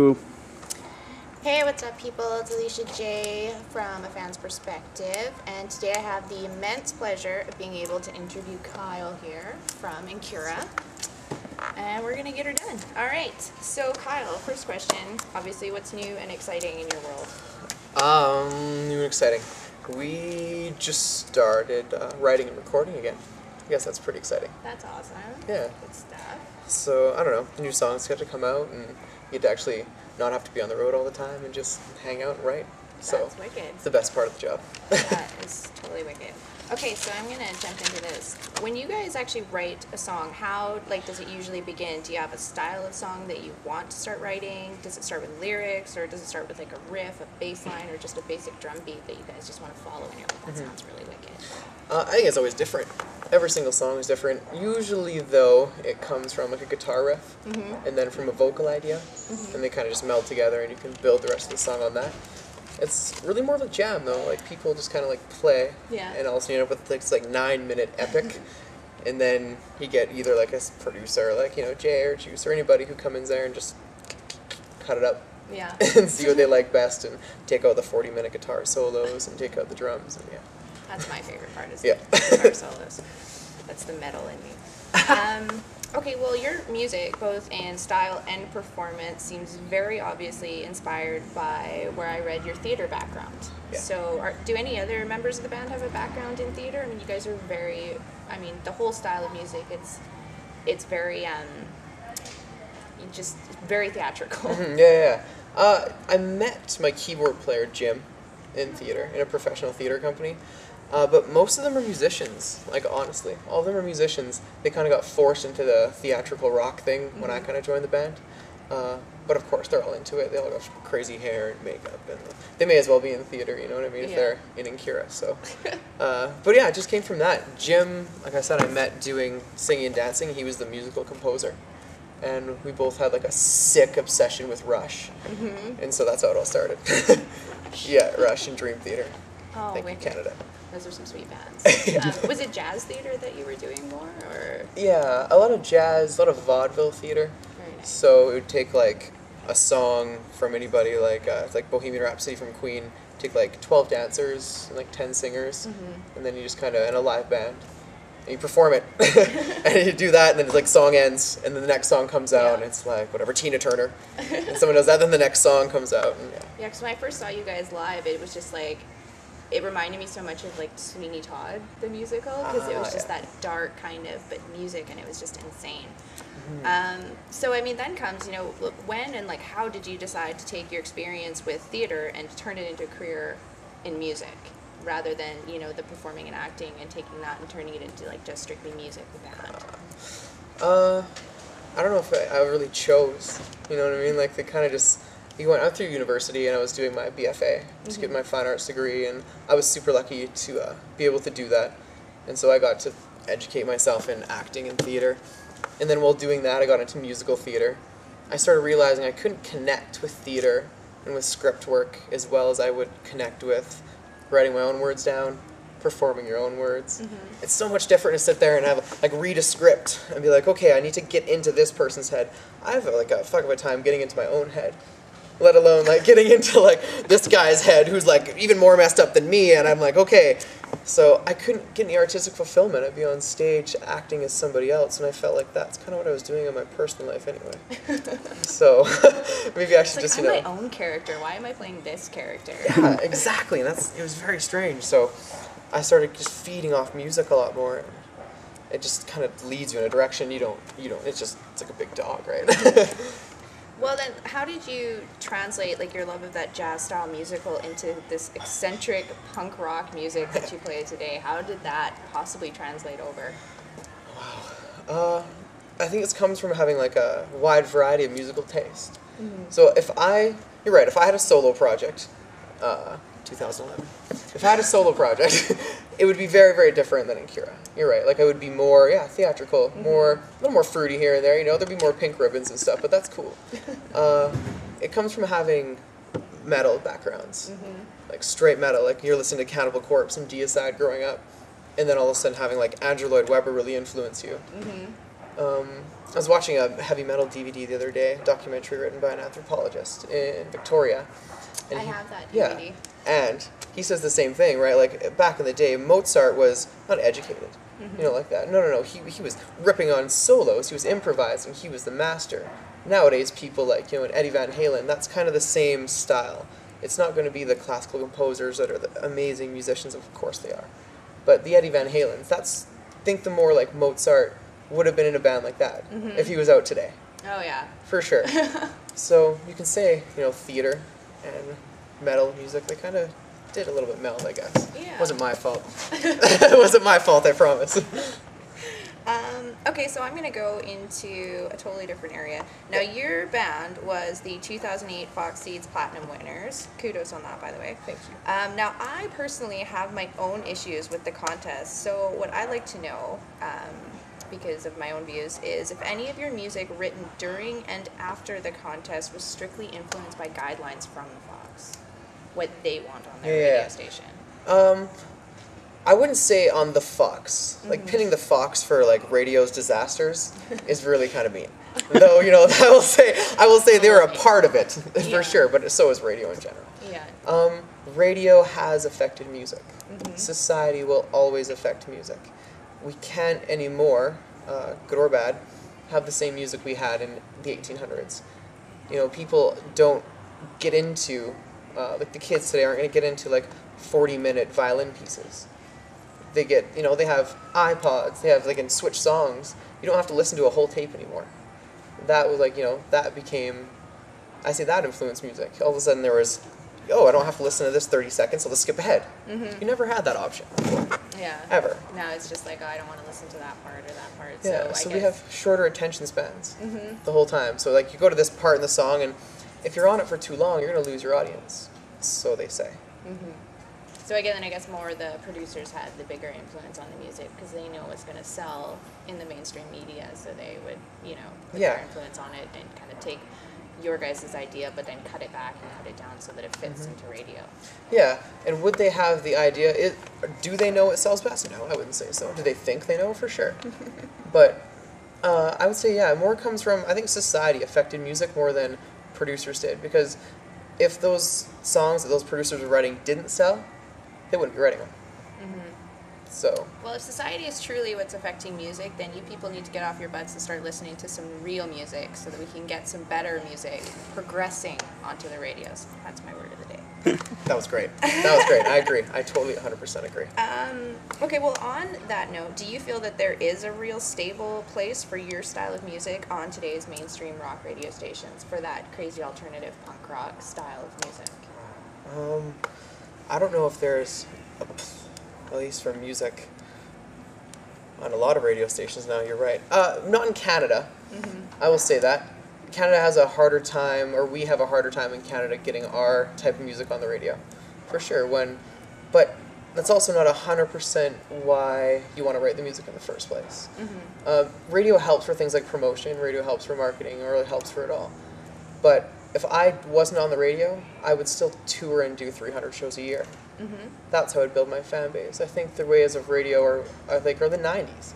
Go. Hey, what's up, people? It's Alicia J from A Fan's Perspective, and today I have the immense pleasure of being able to interview Kyle here from Incura, and we're gonna get her done. All right, so Kyle, first question, obviously, what's new and exciting in your world? New and exciting. We just started writing and recording again. I guess that's pretty exciting. That's awesome. Yeah. Good stuff. So, I don't know, new songs get to come out and you get to actually not have to be on the road all the time and just hang out and write. So, That's wicked. it's the best part of the job. That is totally wicked. Okay, so I'm gonna jump into this. When you guys actually write a song, how does it usually begin? Do you have a style of song that you want to start writing? Does it start with lyrics, or does it start with like a riff, a bass line, or just a basic drum beat that you guys just want to follow and you're like, that sounds really wicked? I think it's always different. Every single song is different. Usually, though, it comes from like a guitar riff, and then from a vocal idea, and they kind of just meld together, and you can build the rest of the song on that. It's really more of a jam, though. Like, people just kind of like play, and also you end up with this like 9-minute epic, and then you get either like a producer, like Jay or Juice or anybody who comes in there and just cut it up, and see what they like best, and take out the 40-minute guitar solos and take out the drums, and That's my favorite part, is Yeah. the guitar solos. That's the metal in me. Okay, well, your music, both in style and performance, seems very obviously inspired by where I read your theater background. Yeah. So, do any other members of the band have a background in theater? I mean, you guys are very, the whole style of music, it's very, just very theatrical. Yeah. I met my keyboard player, Jim, in theater, in a professional theater company. But most of them are musicians, like, honestly. All of them are musicians. They kind of got forced into the theatrical rock thing when I kind of joined the band. But of course, they're all into it. They all got crazy hair and makeup, and they may as well be in theater, you know what I mean, if they're in Incura, so. But yeah, it just came from that. Jim, like I said, I met doing singing and dancing. He was the musical composer. And we both had like a sick obsession with Rush. And so that's how it all started. Yeah, Rush and Dream Theater. Oh, Thank you, Canada. Those are some sweet bands. Was it jazz theater that you were doing more, or? Yeah, a lot of jazz, a lot of vaudeville theater. Very nice. So it would take like a song from anybody, like it's like Bohemian Rhapsody from Queen. Take like 12 dancers and like 10 singers, and then you just kind of, and a live band, and you perform it. And you do that, and then it's like song ends, and then the next song comes out, and it's like whatever, Tina Turner, and someone does that, then the next song comes out. And Yeah, because when I first saw you guys live, it was just like, it reminded me so much of like Sweeney Todd, the musical, because it was just that dark kind of, but music, and it was just insane. So then comes, when and like how did you decide to take your experience with theater and turn it into a career in music, rather than, the performing and acting and taking that and turning it into like just strictly music with band? I don't know if I really chose, you know what I mean? Like, they kind of just, you went out through university, and I was doing my BFA, just getting my fine arts degree, and I was super lucky to be able to do that. And so I got to educate myself in acting and theater. And then while doing that, I got into musical theater. I started realizing I couldn't connect with theater and with script work as well as I would connect with writing my own words down, performing your own words. It's so much different to sit there and have read a script and be like, okay, I need to get into this person's head. I have like a fuck of a time getting into my own head, let alone like getting into like this guy's head who's like even more messed up than me, and I'm like, okay. So I couldn't get any artistic fulfillment. I'd be on stage acting as somebody else, and I felt like that's kind of what I was doing in my personal life anyway. So maybe I should It's just, like, I'm my own character. Why am I playing this character? Yeah, exactly, and it was very strange. So I started just feeding off music a lot more. It just kind of leads you in a direction you don't, it's like a big dog, right? Well, then, how did you translate like your love of that jazz style musical into this eccentric punk rock music that you play today? How did that possibly translate over? I think it comes from having like a wide variety of musical taste. So you're right, if I had a solo project, 2011, if I had a solo project, it would be very, very different than Incura. You're right, like I would be more, theatrical, a little more fruity here and there, there'd be more pink ribbons and stuff, but that's cool. It comes from having metal backgrounds, like straight metal, like you're listening to Cannibal Corpse and Deicide growing up, and then all of a sudden having like Andrew Lloyd Webber really influence you. I was watching a heavy metal DVD the other day, a documentary written by an anthropologist in Victoria. And I have that yeah, DVD. and he says the same thing, right? Like, back in the day, Mozart was not educated, you know, like that. No. He was ripping on solos, he was improvising, he was the master. Nowadays, people like, you know, an Eddie Van Halen, that's kind of the same style. It's not going to be the classical composers that are the amazing musicians, of course they are. But the Eddie Van Halens, think the more like Mozart would have been in a band like that if he was out today. Oh, yeah. For sure. So you can say, you know, theater and metal music, they kind of did a little bit meld, I guess. Yeah. It wasn't my fault. It wasn't my fault, I promise. Okay, so I'm going to go into a totally different area. Now, your band was the 2008 Fox Seeds Platinum winners. Kudos on that, by the way. Thank you. Now, I personally have my own issues with the contest. So what I'd like to know, because of my own views, is if any of your music written during and after the contest was strictly influenced by guidelines from the Fox, what they want on their radio station. I wouldn't say on the Fox. Like, pinning the Fox for, like, radio's disasters is really kind of mean. Though, you know, I will say they were a part of it, for sure, but so is radio in general. Yeah. Radio has affected music. Society will always affect music. We can't anymore, good or bad, have the same music we had in the 1800s. You know, people don't get into, like the kids today aren't going to get into, like, 40-minute violin pieces. They get, you know, they have iPods, they can switch songs. You don't have to listen to a whole tape anymore. That was like, you know, that became, I say that influenced music. All of a sudden there was, oh, I don't have to listen to this 30 seconds, so let's skip ahead. You never had that option before. Yeah. Ever. Now it's just like, oh, I don't want to listen to that part or that part. Yeah, so we have shorter attention spans the whole time. So, like, you go to this part in the song, and if you're on it for too long, you're going to lose your audience. So they say. So again, then I guess more the producers had the bigger influence on the music because they know what's going to sell in the mainstream media, so they would, you know, put their influence on it and kind of take your guys' idea, but then cut it back and cut it down so that it fits into radio. Yeah, and would they have the idea? Do they know what sells best? No, I wouldn't say so. Do they think they know? For sure. But I would say, yeah, more comes from, I think society affected music more than producers did, because if those songs that those producers were writing didn't sell, they wouldn't be writing them. So. Well, if society is truly what's affecting music, then you people need to get off your butts and start listening to some real music so that we can get some better music progressing onto the radios. That's my word of the day. That was great. That was great. I agree. I totally 100% agree. Okay, well, on that note, do you feel that there is a real stable place for your style of music on today's mainstream rock radio stations for that crazy alternative punk rock style of music? I don't know if there's, at least for music, on a lot of radio stations now, you're right. Not in Canada, I will say that. Canada has a harder time, or we have a harder time in Canada getting our type of music on the radio, for sure. But that's also not 100% why you want to write the music in the first place. Radio helps for things like promotion, radio helps for marketing, or it helps for it all. But if I wasn't on the radio, I would still tour and do 300 shows a year. That's how I'd build my fan base. I think the ways of radio are the 90s.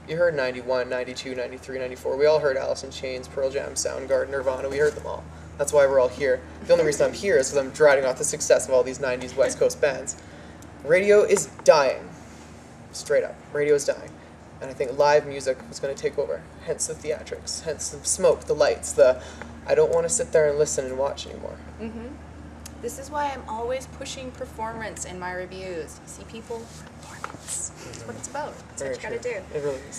You heard 91, 92, 93, 94. We all heard Alice in Chains, Pearl Jam, Soundgarden, Nirvana. We heard them all. That's why we're all here. The only reason I'm here is because I'm dragging off the success of all these 90s West Coast bands. Radio is dying. Straight up. Radio is dying. And I think live music was going to take over. Hence the theatrics. Hence the smoke, the lights, I don't want to sit there and listen and watch anymore. This is why I'm always pushing performance in my reviews. You see, people, performance. That's what it's about. That's what you got to do. It really is.